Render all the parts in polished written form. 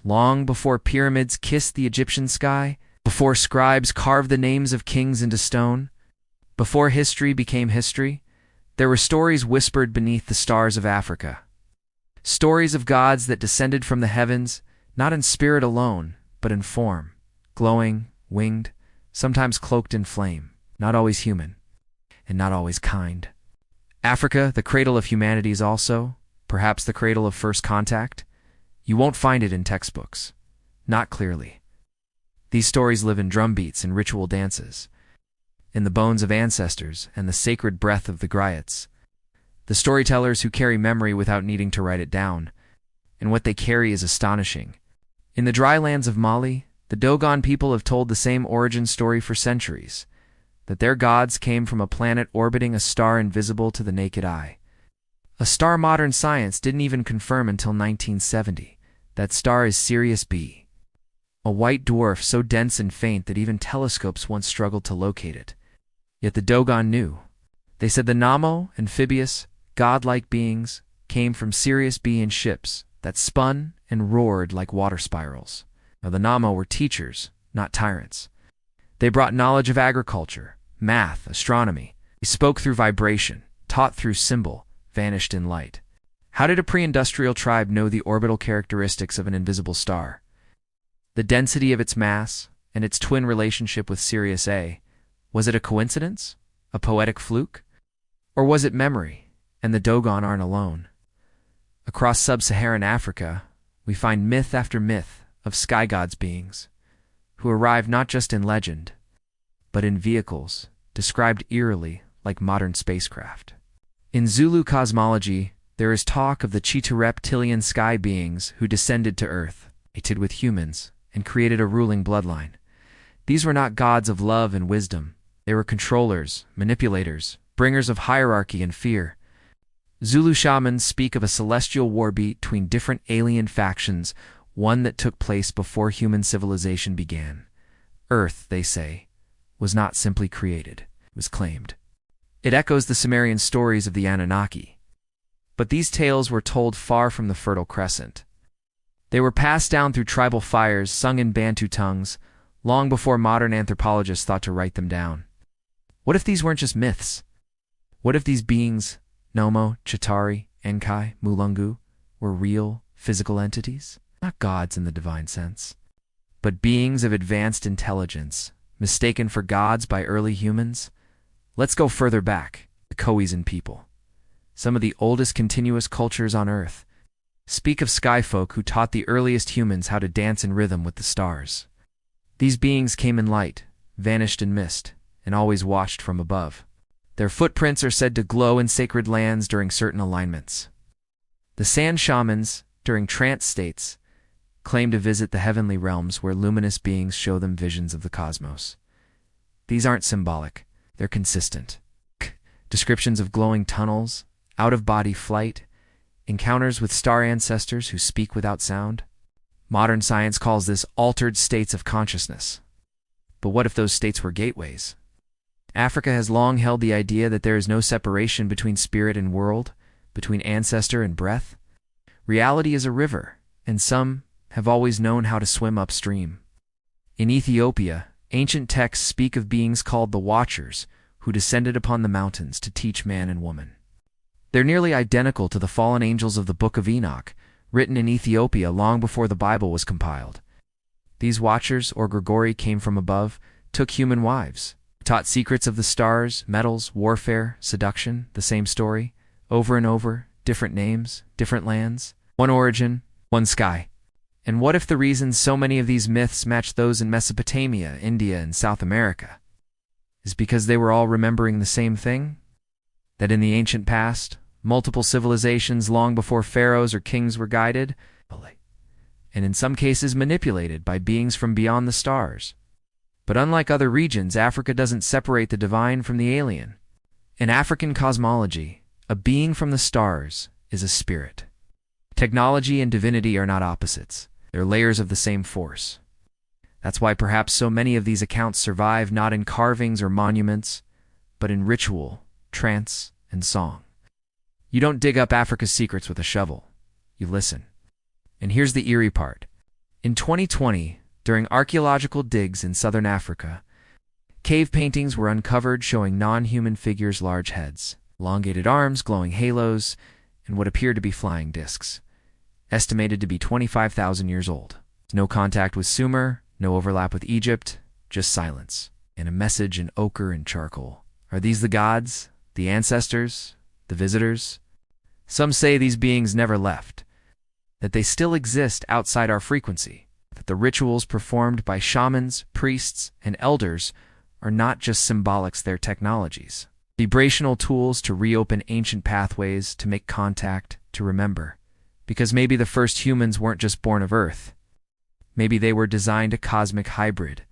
long before pyramids kissed the Egyptian sky, before scribes carved the names of kings into stone, before history became history, there were stories whispered beneath the stars of Africa. Stories of gods that descended from the heavens, not in spirit alone, but in form, glowing, winged, sometimes cloaked in flame, not always human, and not always kind. Africa, the cradle of humanity, is also, perhaps the cradle of first contact. You won't find it in textbooks. Not clearly. These stories live in drumbeats and ritual dances, in the bones of ancestors and the sacred breath of the griots, the storytellers who carry memory without needing to write it down, and what they carry is astonishing. In the dry lands of Mali, the Dogon people have told the same origin story for centuries, that their gods came from a planet orbiting a star invisible to the naked eye. A star modern science didn't even confirm until 1970. That star is Sirius B, a white dwarf so dense and faint that even telescopes once struggled to locate it. Yet the Dogon knew. They said the Namo, amphibious, godlike beings, came from Sirius B in ships that spun and roared like water spirals. Now the Namo were teachers, not tyrants. They brought knowledge of agriculture, math, astronomy. They spoke through vibration, taught through symbol, vanished in light. How did a pre-industrial tribe know the orbital characteristics of an invisible star? The density of its mass and its twin relationship with Sirius A. Was it a coincidence? A poetic fluke? Or was it memory? And the Dogon aren't alone. Across sub-Saharan Africa, we find myth after myth of sky gods beings who arrive not just in legend, but in vehicles described eerily like modern spacecraft. In Zulu cosmology, there is talk of the Cheetah-reptilian sky beings who descended to Earth, mated with humans, and created a ruling bloodline. These were not gods of love and wisdom. They were controllers, manipulators, bringers of hierarchy and fear. Zulu shamans speak of a celestial war between different alien factions, one that took place before human civilization began. Earth, they say, was not simply created, it was claimed. It echoes the Sumerian stories of the Anunnaki. But these tales were told far from the Fertile Crescent. They were passed down through tribal fires, sung in Bantu tongues, long before modern anthropologists thought to write them down. What if these weren't just myths? What if these beings, Nomo, Chitari, Enkai, Mulungu, were real, physical entities? Not gods in the divine sense, but beings of advanced intelligence, mistaken for gods by early humans? Let's go further back, the Khoisan people. Some of the oldest continuous cultures on Earth. Speak of skyfolk who taught the earliest humans how to dance in rhythm with the stars. These beings came in light, vanished in mist, and always watched from above. Their footprints are said to glow in sacred lands during certain alignments. The sand shamans, during trance states, claim to visit the heavenly realms where luminous beings show them visions of the cosmos. These aren't symbolic, they're consistent. Descriptions of glowing tunnels, out-of-body flight, encounters with star ancestors who speak without sound. Modern science calls this altered states of consciousness. But what if those states were gateways? Africa has long held the idea that there is no separation between spirit and world, between ancestor and breath. Reality is a river, and some have always known how to swim upstream. In Ethiopia, ancient texts speak of beings called the Watchers, who descended upon the mountains to teach man and woman. They're nearly identical to the fallen angels of the Book of Enoch, written in Ethiopia long before the Bible was compiled. These Watchers, or Grigori, came from above, took human wives, taught secrets of the stars, metals, warfare, seduction, the same story, over and over, different names, different lands, one origin, one sky. And what if the reason so many of these myths match those in Mesopotamia, India, and South America is because they were all remembering the same thing? That in the ancient past, multiple civilizations long before pharaohs or kings were guided, and in some cases manipulated by beings from beyond the stars. But unlike other regions, Africa doesn't separate the divine from the alien. In African cosmology, a being from the stars is a spirit. Technology and divinity are not opposites. They're layers of the same force. That's why perhaps so many of these accounts survive not in carvings or monuments, but in ritual, trance, and song. You don't dig up Africa's secrets with a shovel. You listen. And here's the eerie part. In 2020, during archaeological digs in southern Africa, cave paintings were uncovered showing non-human figures' large heads, elongated arms, glowing halos, and what appeared to be flying discs, estimated to be 25,000 years old. No contact with Sumer, no overlap with Egypt, just silence, and a message in ochre and charcoal. Are these the gods, the ancestors, the visitors? Some say these beings never left, that they still exist outside our frequency, that the rituals performed by shamans, priests, and elders are not just symbolics, they're technologies. Vibrational tools to reopen ancient pathways, to make contact, to remember. Because maybe the first humans weren't just born of Earth. Maybe they were designed a cosmic hybrid,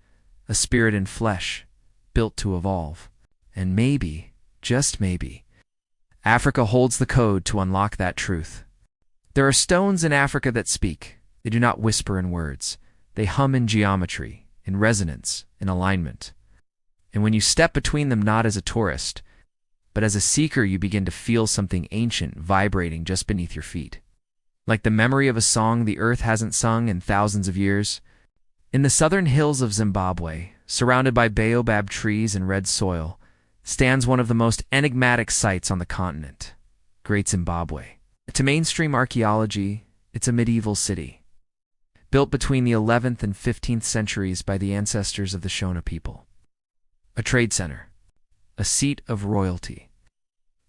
a spirit in flesh, built to evolve. And maybe, just maybe, Africa holds the code to unlock that truth. There are stones in Africa that speak. They do not whisper in words. They hum in geometry, in resonance, in alignment. And when you step between them not as a tourist, but as a seeker, you begin to feel something ancient vibrating just beneath your feet. Like the memory of a song the earth hasn't sung in thousands of years. In the southern hills of Zimbabwe, surrounded by baobab trees and red soil, stands one of the most enigmatic sites on the continent, Great Zimbabwe. To mainstream archaeology, it's a medieval city, built between the 11th and 15th centuries by the ancestors of the Shona people. A trade center, a seat of royalty.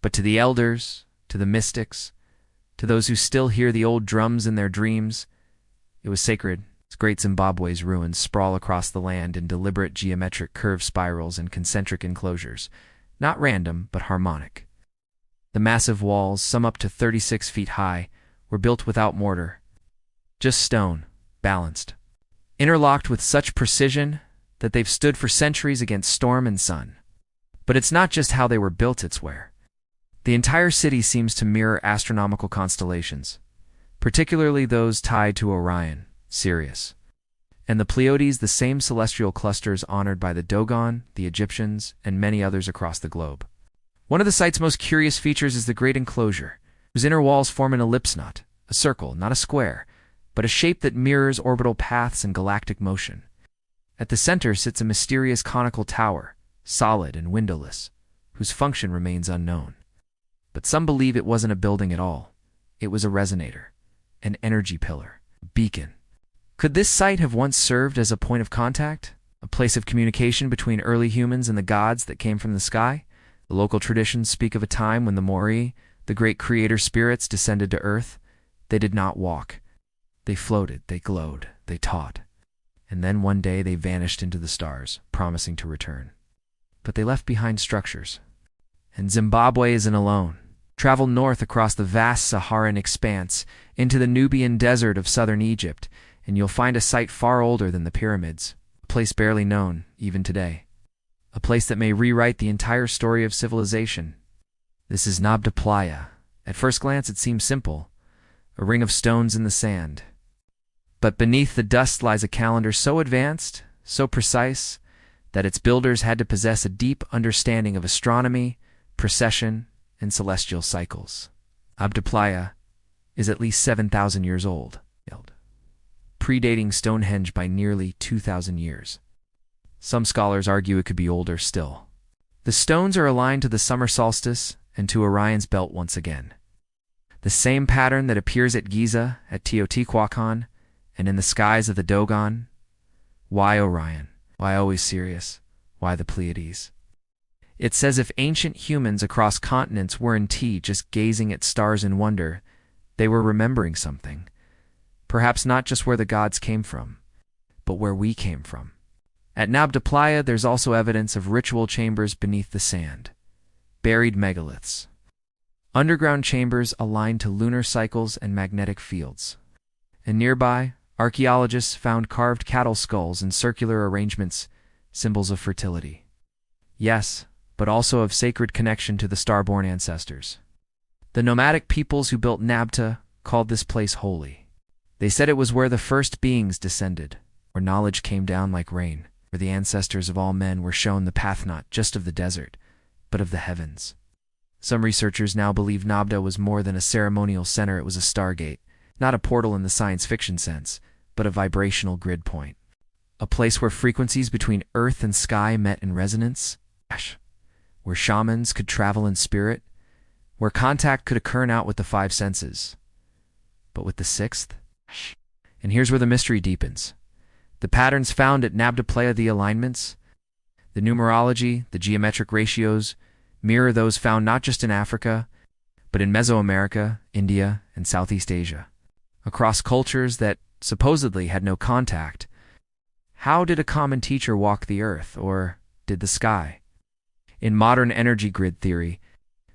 But to the elders, to the mystics, to those who still hear the old drums in their dreams, it was sacred. Great Zimbabwe's ruins sprawl across the land in deliberate geometric curved spirals and concentric enclosures, not random, but harmonic. The massive walls, some up to 36 feet high, were built without mortar, just stone, balanced, interlocked with such precision that they've stood for centuries against storm and sun. But it's not just how they were built, it's where. The entire city seems to mirror astronomical constellations, particularly those tied to Orion, Sirius, and the Pleiades, the same celestial clusters honored by the Dogon, the Egyptians, and many others across the globe. One of the site's most curious features is the great enclosure, whose inner walls form an ellipse knot, a circle, not a square, but a shape that mirrors orbital paths and galactic motion. At the center sits a mysterious conical tower, solid and windowless, whose function remains unknown. But some believe it wasn't a building at all. It was a resonator, an energy pillar, a beacon. Could this site have once served as a point of contact, a place of communication between early humans and the gods that came from the sky? The local traditions speak of a time when the Mori, the great creator spirits, descended to Earth. They did not walk. They floated, they glowed, they taught. And then one day they vanished into the stars, promising to return. But they left behind structures. And Zimbabwe isn't alone. Travel north across the vast Saharan expanse into the Nubian desert of southern Egypt, and you'll find a site far older than the pyramids, a place barely known, even today. A place that may rewrite the entire story of civilization. This is Nabta Playa. At first glance it seems simple, a ring of stones in the sand. But beneath the dust lies a calendar so advanced, so precise, that its builders had to possess a deep understanding of astronomy, precession, and celestial cycles. Nabta Playa is at least 7,000 years old, predating Stonehenge by nearly 2,000 years. Some scholars argue it could be older still. The stones are aligned to the summer solstice and to Orion's belt once again. The same pattern that appears at Giza, at Teotihuacan, and in the skies of the Dogon. Why Orion? Why always Sirius? Why the Pleiades? It's as if ancient humans across continents weren't just gazing at stars in wonder. They were remembering something. Perhaps not just where the gods came from, but where we came from. At Nabta Playa, there's also evidence of ritual chambers beneath the sand. Buried megaliths. Underground chambers aligned to lunar cycles and magnetic fields. And nearby, archaeologists found carved cattle skulls in circular arrangements, symbols of fertility. Yes, but also of sacred connection to the star-born ancestors. The nomadic peoples who built Nabta called this place holy. They said it was where the first beings descended, where knowledge came down like rain, where the ancestors of all men were shown the path not just of the desert, but of the heavens. Some researchers now believe Nabta was more than a ceremonial center, it was a stargate, not a portal in the science fiction sense, but a vibrational grid point. A place where frequencies between earth and sky met in resonance, where shamans could travel in spirit, where contact could occur not with the five senses, but with the sixth. And here's where the mystery deepens. The patterns found at Nabda, the alignments, the numerology, the geometric ratios, mirror those found not just in Africa, but in Mesoamerica, India, and Southeast Asia. Across cultures that supposedly had no contact, how did a common teacher walk the earth, or did the sky? In modern energy grid theory,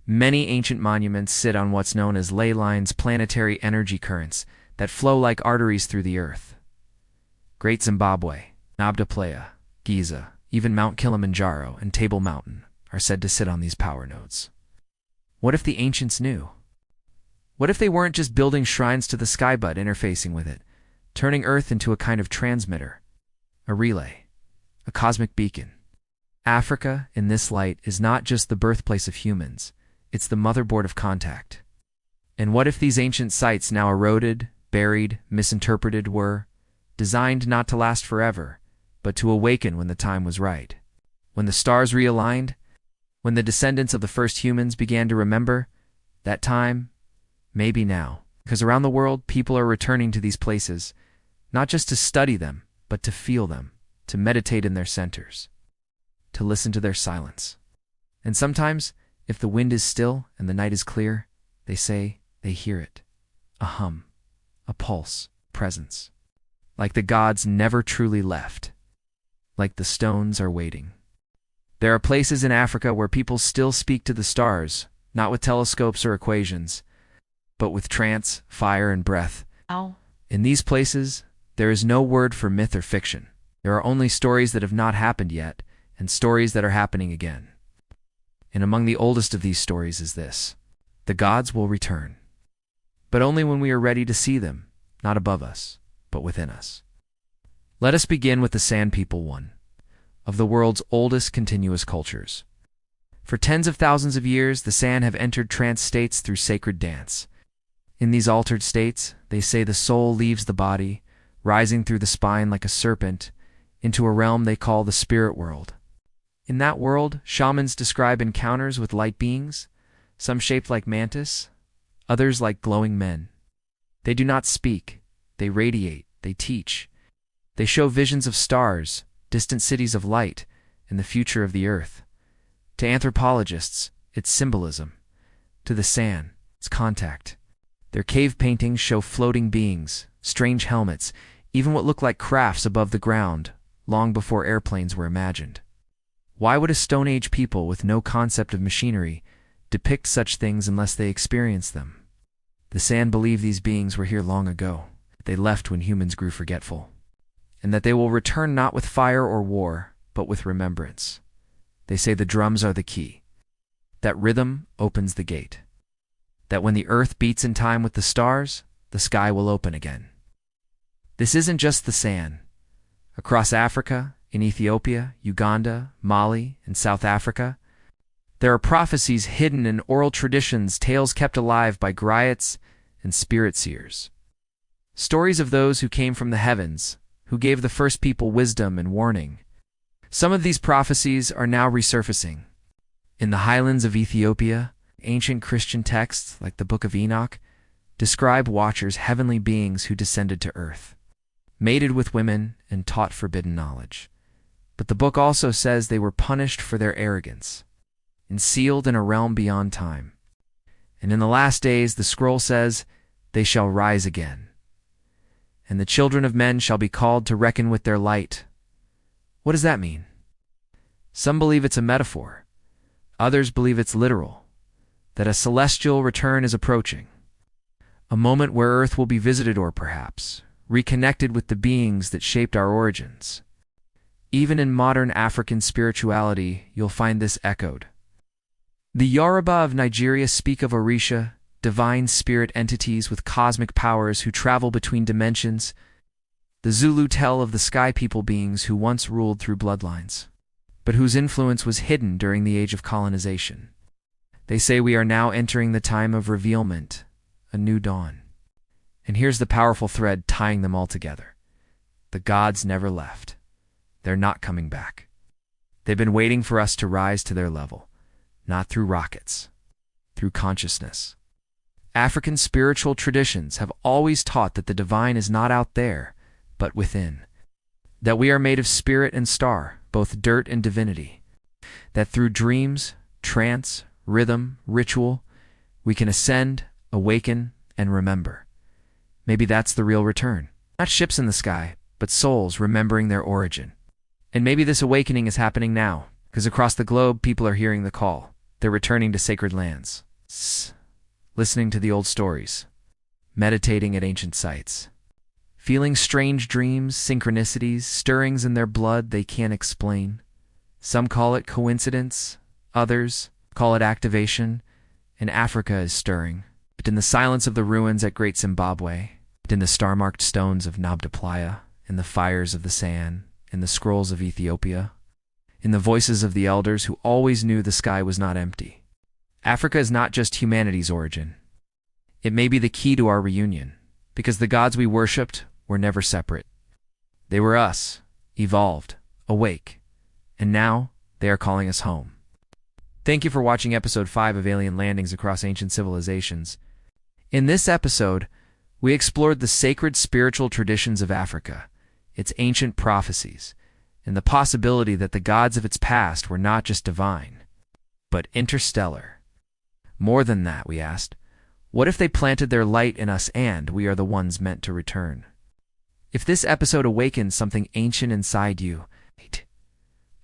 many ancient monuments sit on what's known as ley lines, planetary energy currents that flow like arteries through the earth. Great Zimbabwe, Nabda, Giza, even Mount Kilimanjaro and Table Mountain are said to sit on these power nodes. What if the ancients knew? What if they weren't just building shrines to the sky but interfacing with it, turning Earth into a kind of transmitter, a relay, a cosmic beacon? Africa, in this light, is not just the birthplace of humans, it's the motherboard of contact. And what if these ancient sites, now eroded, buried, misinterpreted, were designed not to last forever, but to awaken when the time was right? When the stars realigned, when the descendants of the first humans began to remember, that time may be now. Because around the world, people are returning to these places, not just to study them, but to feel them, to meditate in their centers, to listen to their silence. And sometimes, if the wind is still and the night is clear, they say they hear it. A hum, a pulse, presence. Like the gods never truly left. Like the stones are waiting. There are places in Africa where people still speak to the stars, not with telescopes or equations, but with trance, fire, and breath. Ow. In these places, there is no word for myth or fiction. There are only stories that have not happened yet, and stories that are happening again. And among the oldest of these stories is this: the gods will return, but only when we are ready to see them, not above us, but within us. Let us begin with the Sand People, one of the world's oldest continuous cultures. For tens of thousands of years, the San have entered trance states through sacred dance. In these altered states, they say the soul leaves the body, rising through the spine like a serpent, into a realm they call the spirit world. In that world, shamans describe encounters with light beings, some shaped like mantis, others like glowing men. They do not speak, they radiate, they teach. They show visions of stars, distant cities of light, and the future of the earth. To anthropologists, it's symbolism. To the San, it's contact. Their cave paintings show floating beings, strange helmets, even what look like crafts above the ground, long before airplanes were imagined. Why would a Stone Age people with no concept of machinery depict such things unless they experienced them? The San believe these beings were here long ago. They left when humans grew forgetful, and that they will return not with fire or war, but with remembrance. They say the drums are the key, that rhythm opens the gate, that when the earth beats in time with the stars, the sky will open again. This isn't just the San. Across Africa, in Ethiopia, Uganda, Mali, and South Africa, there are prophecies hidden in oral traditions, tales kept alive by griots and spirit seers. Stories of those who came from the heavens, who gave the first people wisdom and warning. Some of these prophecies are now resurfacing. In the highlands of Ethiopia, ancient Christian texts, like the Book of Enoch, describe watchers, heavenly beings who descended to earth, mated with women, and taught forbidden knowledge. But the book also says they were punished for their arrogance, and sealed in a realm beyond time. And in the last days, the scroll says, they shall rise again, and the children of men shall be called to reckon with their light. What does that mean? Some believe it's a metaphor. Others believe it's literal, that a celestial return is approaching, a moment where Earth will be visited or perhaps reconnected with the beings that shaped our origins. Even in modern African spirituality, you'll find this echoed. The Yoruba of Nigeria speak of Orisha, divine spirit entities with cosmic powers who travel between dimensions. The Zulu tell of the sky people beings who once ruled through bloodlines, but whose influence was hidden during the age of colonization. They say we are now entering the time of revealment, a new dawn. And here's the powerful thread tying them all together. The gods never left. They're not coming back. They've been waiting for us to rise to their level, not through rockets, through consciousness. African spiritual traditions have always taught that the divine is not out there, but within. That we are made of spirit and star, both dirt and divinity. That through dreams, trance, rhythm, ritual, we can ascend, awaken, and remember. Maybe that's the real return. Not ships in the sky, but souls remembering their origin. And maybe this awakening is happening now, because across the globe people are hearing the call. They're returning to sacred lands, listening to the old stories, meditating at ancient sites, feeling strange dreams, synchronicities, stirrings in their blood they can't explain. Some call it coincidence, others call it activation, and Africa is stirring. But in the silence of the ruins at Great Zimbabwe, in the star-marked stones of Nabta Playa, in the fires of the sand, in the scrolls of Ethiopia, in the voices of the elders who always knew the sky was not empty. Africa is not just humanity's origin. It may be the key to our reunion, because the gods we worshipped were never separate. They were us, evolved, awake, and now they are calling us home. Thank you for watching episode 5 of Alien Landings Across Ancient Civilizations. In this episode, we explored the sacred spiritual traditions of Africa, its ancient prophecies, and the possibility that the gods of its past were not just divine, but interstellar. More than that, we asked, what if they planted their light in us and we are the ones meant to return? If this episode awakens something ancient inside you,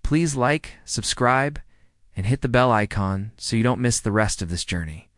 please like, subscribe, and hit the bell icon so you don't miss the rest of this journey.